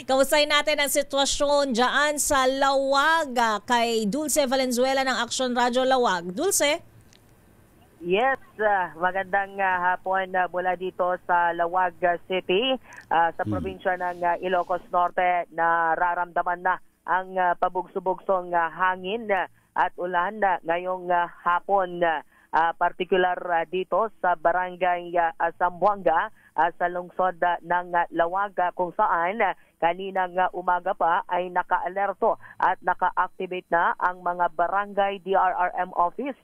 Kamustahin natin ang sitwasyon dyan sa Lawag kay Dulce Valenzuela ng Action Radyo Lawag. Dulce? Yes, magandang hapon mula dito sa Lawag City, sa probinsya ng Ilocos Norte. Nararamdaman na ang pabugso-bugsong hangin at ulan ngayong hapon, partikular dito sa barangay Zamboanga sa lungsod ng Lawag, kung saan kaninang umaga pa ay naka-alerto at naka-activate na ang mga barangay DRRM office,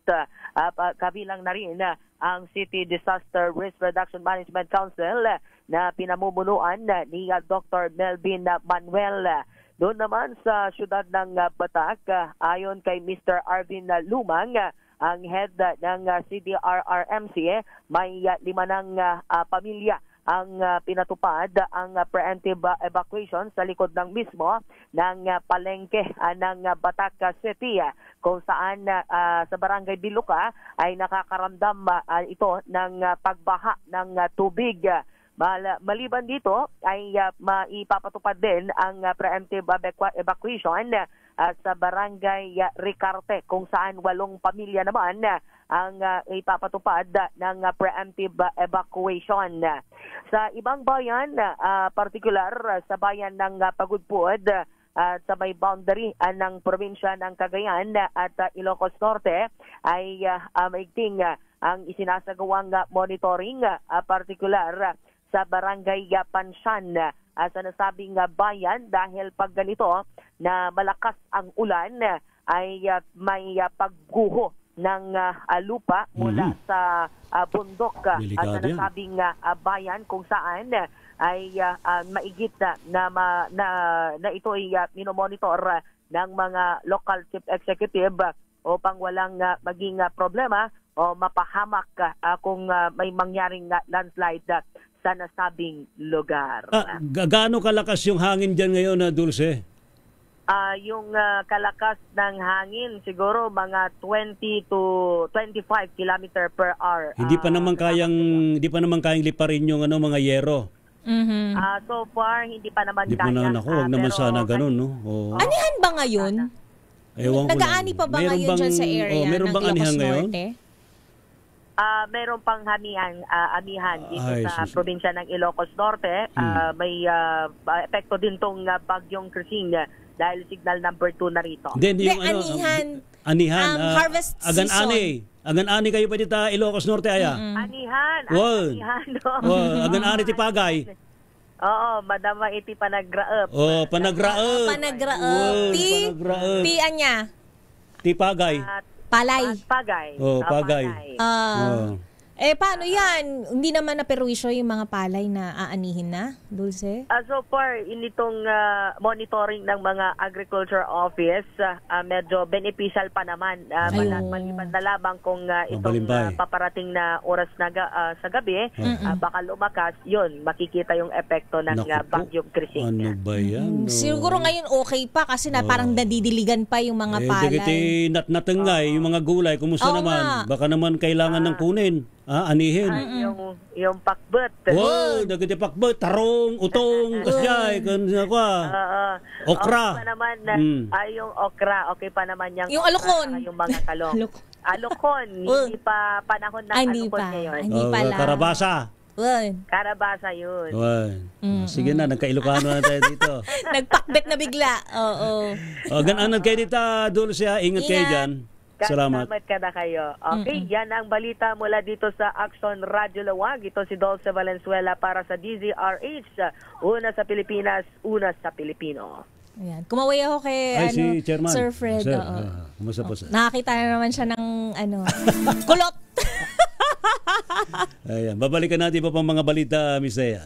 kabilang na rin ang City Disaster Risk Reduction Management Council na pinamumunuan ni Dr. Melvin Manuel. Doon naman sa siyudad ng Batak, ayon kay Mr. Arvin Lumang, ang head ng CDRRMC, may 5 ng pamilya ang pinatupad ang preemptive evacuation sa likod ng mismo ng palengke ng Batak City, kung saan sa barangay Biluka ay nakakaramdam ito ng pagbaha ng tubig. Maliban dito ay maipapatupad din ang preemptive evacuation sa barangay Ricarte, kung saan 8 pamilya naman ang ipapatupad ng preemptive evacuation. Sa ibang bayan, partikular sa bayan ng Pagudpud, sa may boundary ng probinsya ng Cagayan at Ilocos Norte, ay maigting ang isinasagawang monitoring, partikular sa barangay Pansyan sa nasabing bayan, dahil pag ganito na malakas ang ulan ay may pagguho ng lupa mula sa bundok sa nasabing bayan, kung saan ay maigit na ito ay minomonitor ng mga local chief executive upang walang maging problema o mapahamak kung may mangyaring landslide sa nasabing lugar. Gaano kalakas yung hangin dyan ngayon, Dulce? Yung kalakas ng hangin, siguro mga 20 to 25 km per hour. Hindi pa naman kayang liparin yung mga yero. So far, hindi pa naman kaya. Huwag naman sana ganun, no? Anihan ba ngayon? Nag-aani pa ba ngayon dyan sa area meron ng bang Ilocos anihan ngayon? Norte? Meron pang amihan dito sa probinsya ng Ilocos Norte. May epekto din tong bagyong Crising dahil signal number 2 na rito. Anihan. Harvest season. Agan-ani kayo pa dito Ilocos Norte, aya? Anihan. Agan-ani ti Pagay. Oo, madama iti panagraep. Panagraep. Ti anya? Ti Pagay. Palay. Pagay. Pagay. Paano yan? Hindi naman naperwisyo yung mga palay na aanihin na, Dulce? So far, initong monitoring ng mga agriculture office, medyo beneficial pa naman. Maliban na lamang kung itong paparating na oras na sa gabi, baka lumakas, yun, makikita yung epekto ng bagyong Crising. Ano ba yan? Siguro ngayon okay pa kasi parang nadidiligan pa yung mga palay. Dagiti natnatengay, yung mga gulay, kumusta naman? Baka naman kailangan ng kunin. Anihin. Yung pakbet. Dagiti pakbet, tarong, utong, kasyay, okra. Okay pa naman, yung okra, okay pa naman yung alukon. Yung mga kalong. Alukon, hindi pa panahon ng alukon ngayon. Hindi pala. Karabasa. Karabasa yun. Sige na, nagka-Ilocano na tayo dito. Nagpakbet na bigla. Ganaan kayo dito, Dulce. Ingat kayo dyan. Salamat ka na kayo. Okay, yan ang balita mula dito sa Action Radyo Lawag. Ito si Dulce Valenzuela para sa DZRH. Una sa Pilipinas, una sa Pilipino. Ayan. Kumaway ako kay si Chairman. Sir Fred. Kumusta po, sir? Nakakita na naman siya ng kulot. Ayan. Babalikan natin pa pang mga balita, Miss Thea.